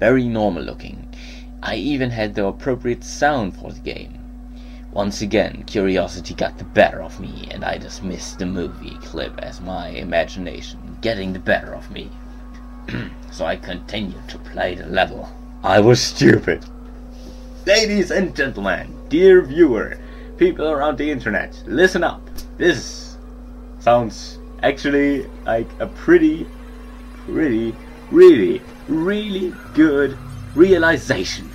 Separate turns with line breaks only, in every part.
very normal looking. I even had the appropriate sound for the game. Once again, curiosity got the better of me, and I dismissed the movie clip as my imagination getting the better of me. So I continued to play the level. I was stupid. Ladies and gentlemen, dear viewer, people around the internet, listen up. This sounds actually like a really good realization.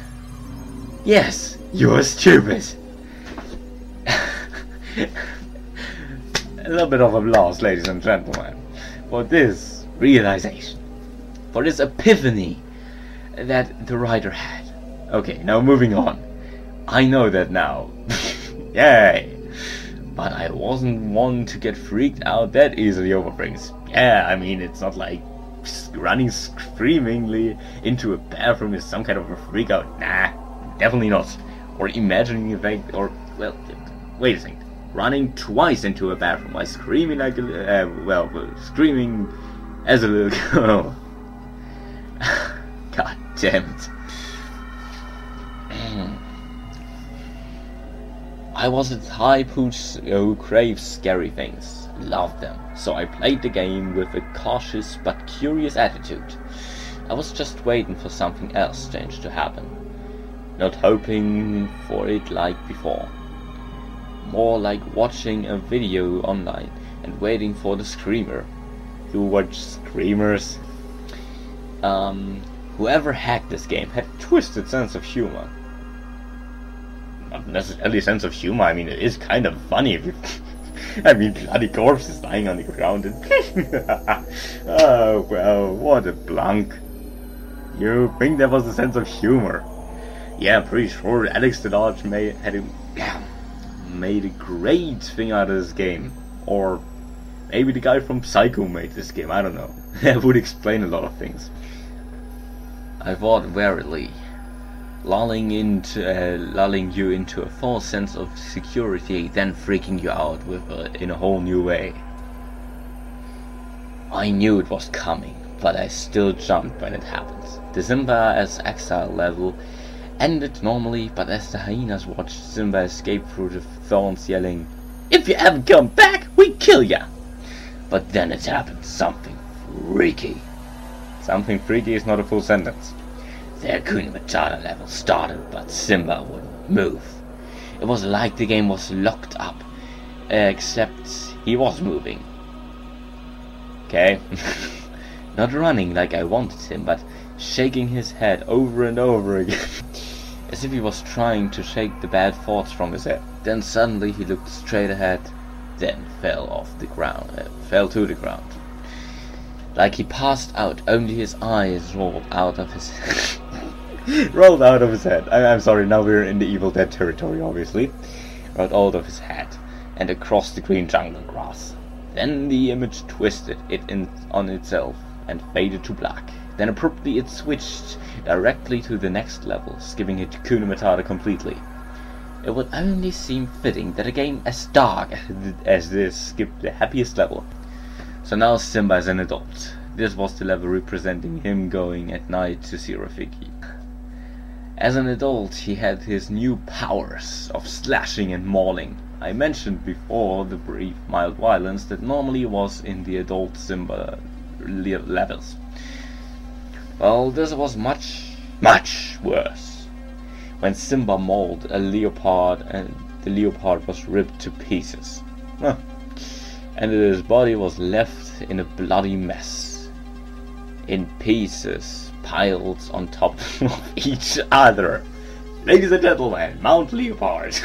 Yes, you're stupid. A little bit of applause, ladies and gentlemen, for this realization, for this epiphany that the writer had. Okay, now moving on. I know that now. Yay! But I wasn't one to get freaked out that easily over things. Yeah, I mean, it's not like running screamingly into a bathroom is some kind of a freak out. Nah, definitely not. Or imagining a fact, or, well, wait a second. Running twice into a bathroom while screaming like a, screaming as a little girl. God damn it. I was a type who craves scary things, loved them, so I played the game with a cautious but curious attitude. I was just waiting for something else strange to happen, not hoping for it like before. More like watching a video online and waiting for the screamer. You watch screamers? Whoever hacked this game had a twisted sense of humor. Not necessarily a sense of humor, I mean, it is kind of funny if you... I mean, bloody corpses lying on the ground and... Oh, well, what a blunk. You think there was a sense of humor? Yeah, I'm pretty sure Alex the Large made a great thing out of this game. Or maybe the guy from Psycho made this game, I don't know. That would explain a lot of things. I thought warily, lulling you into a false sense of security, then freaking you out in a whole new way. I knew it was coming, but I still jumped when it happened. The Simba as exile level ended normally, but as the hyenas watched Simba escape through the thorns yelling, "If you ever come back, we kill ya!" But then it happened, something freaky. Something freaky is not a full sentence. The Hakuna Matata level started, but Simba wouldn't move. It was like the game was locked up, except he was moving. Okay? Not running like I wanted him, but shaking his head over and over again. As if he was trying to shake the bad thoughts from his head. Then suddenly he looked straight ahead, then fell to the ground. Like he passed out, only his eyes rolled out of his head. I'm sorry, now we're in the Evil Dead territory, obviously. Rolled out of his head and across the green jungle grass. Then the image twisted on itself and faded to black. Then abruptly it switched directly to the next level, skipping it Hakuna Matata completely. It would only seem fitting that a game as dark as this skipped the happiest level. So now Simba is an adult. This was the level representing him going at night to see Rafiki. As an adult, he had his new powers of slashing and mauling. I mentioned before the brief mild violence that normally was in the adult Simba levels. Well, this was much worse. When Simba mauled a leopard and the leopard was ripped to pieces. And his body was left in a bloody mess. In pieces, piled on top of each other. Ladies and gentlemen, Mount Leopard.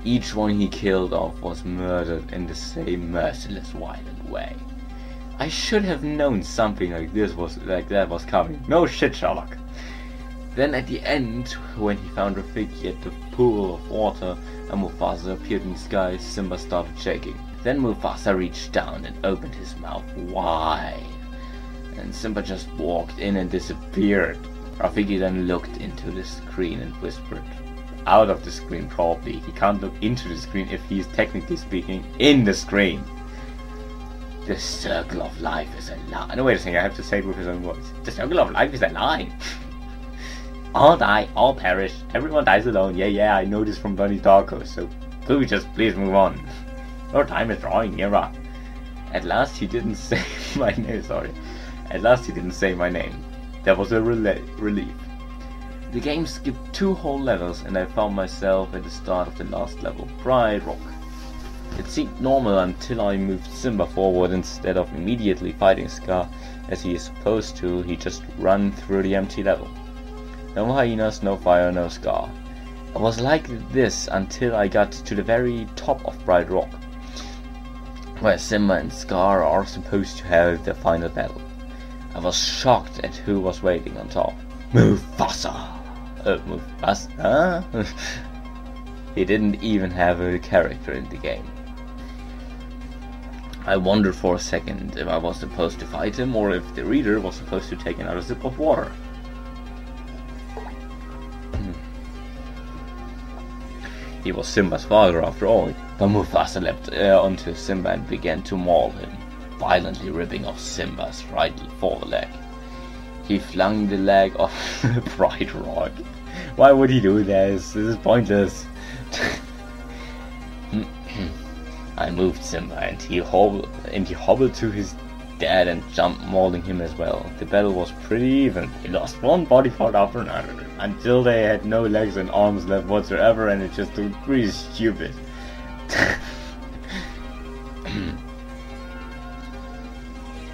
Each one he killed off was murdered in the same merciless, violent way. I should have known something like that was coming. No shit, Sherlock. Then at the end, when he found Rafiki at the pool of water and Mufasa appeared in the sky, Simba started shaking. Then Mufasa reached down and opened his mouth wide. And Simba just walked in and disappeared. Rafiki then looked into the screen and whispered. Out of the screen, probably. He can't look into the screen if he's technically speaking in the screen. The circle of life is a lie. No, wait a second, I have to say it with his own voice. The circle of life is a lie. All die, all perish, everyone dies alone. Yeah, I know this from Donnie Darko, so could we just please move on? Your time is drawing nearer. At last he didn't say my name, sorry. At last he didn't say my name. That was a relief. The game skipped 2 whole levels and I found myself at the start of the last level, Pride Rock. It seemed normal until I moved Simba forward instead of immediately fighting Scar as he is supposed to. He just ran through the empty level. No hyenas, no fire, no Scar. I was like this until I got to the very top of Bright Rock, where Simba and Scar are supposed to have their final battle. I was shocked at who was waiting on top. Mufasa! Mufasa? He didn't even have a character in the game. I wondered for a second if I was supposed to fight him or if the reader was supposed to take another sip of water. He was Simba's father after all, but Mufasa leapt onto Simba and began to maul him, violently ripping off Simba's right foreleg. He flung the leg off Bright Rock. Why would he do this? This is pointless. I moved Simba and he hobbled to his dad and jumped, mauling him as well. The battle was pretty even. He lost one body part after another, until they had no legs and arms left whatsoever, and it just looked pretty stupid.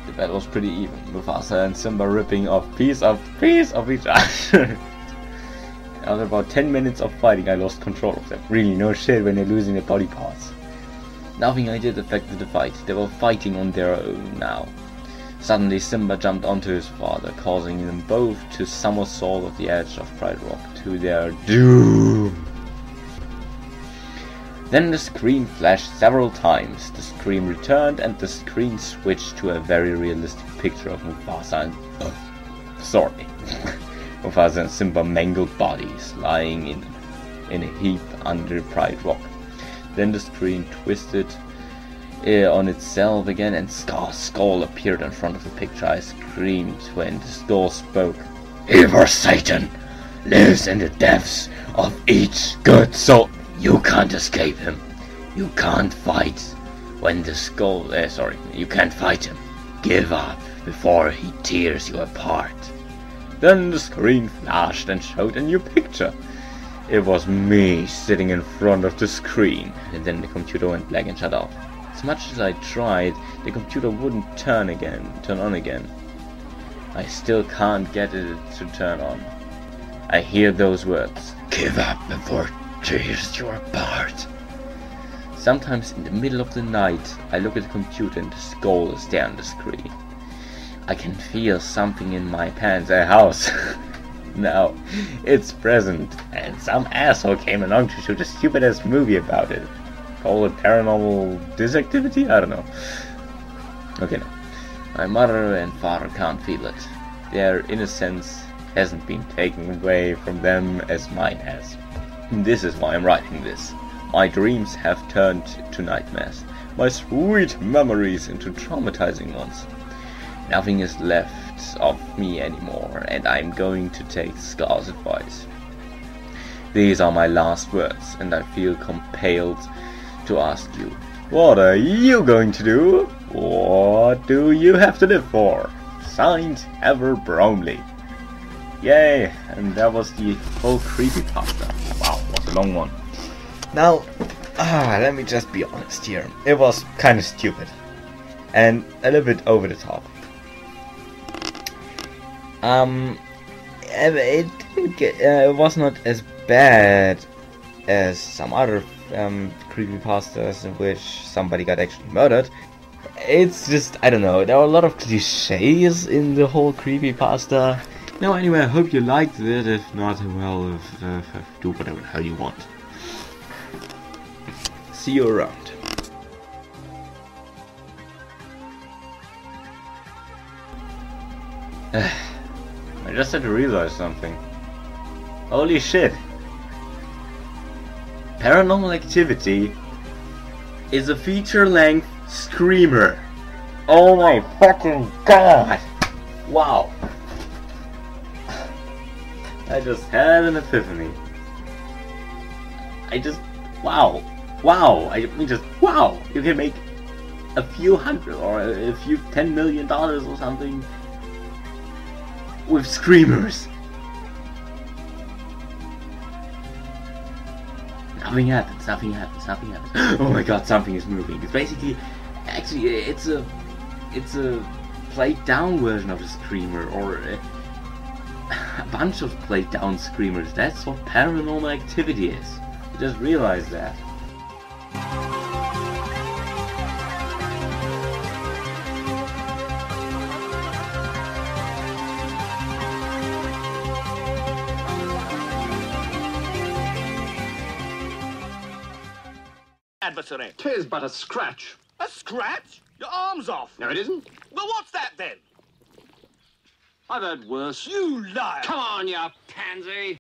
The battle was pretty even. Mufasa and Simba ripping off piece of each other. After about 10 minutes of fighting, I lost control of them. Really, no shit when they're losing their body parts. Nothing I did affected the fight. They were fighting on their own now. Suddenly Simba jumped onto his father, causing them both to somersault off the edge of Pride Rock to their doom. Then the screen flashed several times. The screen returned and the screen switched to a very realistic picture of Mufasa and Mufasa and Simba mangled bodies lying in a heap under Pride Rock. Then the screen twisted on itself again and Scar's skull appeared in front of the picture. I screamed when the skull spoke. Evil Satan lives in the depths of each good soul. You can't escape him. You can't fight when the skull... you can't fight him. Give up before he tears you apart. Then the screen flashed and showed a new picture. It was me sitting in front of the screen, and then the computer went black and shut off. As much as I tried, the computer wouldn't turn on again. I still can't get it to turn on. I hear those words. Give up before it tears you apart. Sometimes in the middle of the night, I look at the computer and the skull is there on the screen. I can feel something in my pants, a house. Now, it's present, and some asshole came along to shoot a stupid-ass movie about it. Call it paranormal disactivity? I don't know. Okay, no. My mother and father can't feel it. Their innocence hasn't been taken away from them as mine has. This is why I'm writing this. My dreams have turned to nightmares. My sweet memories into traumatizing ones. Nothing is left of me anymore, and I'm going to take Scar's advice. These are my last words, and I feel compelled to ask you, what are you going to do? What do you have to live for? Signed, Ever Bromley. Yay, and that was the whole creepypasta. Wow, what a long one. Now, let me just be honest here. It was kind of stupid, and a little bit over the top. It was not as bad as some other creepypastas in which somebody got actually murdered. It's just, I don't know, there are a lot of cliches in the whole creepypasta. No, anyway, I hope you liked it. If not, well, do whatever the hell you want. See you around. I just had to realize something. Holy shit! Paranormal Activity is a feature-length screamer. Oh my fucking god! Wow. I just had an epiphany. Wow. Wow. Wow. You can make a few hundred or a few $10 million or something with screamers. Nothing happens. Oh my god, something is moving. It's basically, actually, it's a played down version of a screamer, or a bunch of played down screamers. That's what paranormal activity is. I just realized that.
Adversary.
'Tis but a scratch.
A scratch? Your arm's off.
No, it isn't.
Well, what's that then?
I've heard worse.
You liar!
Come on, you pansy.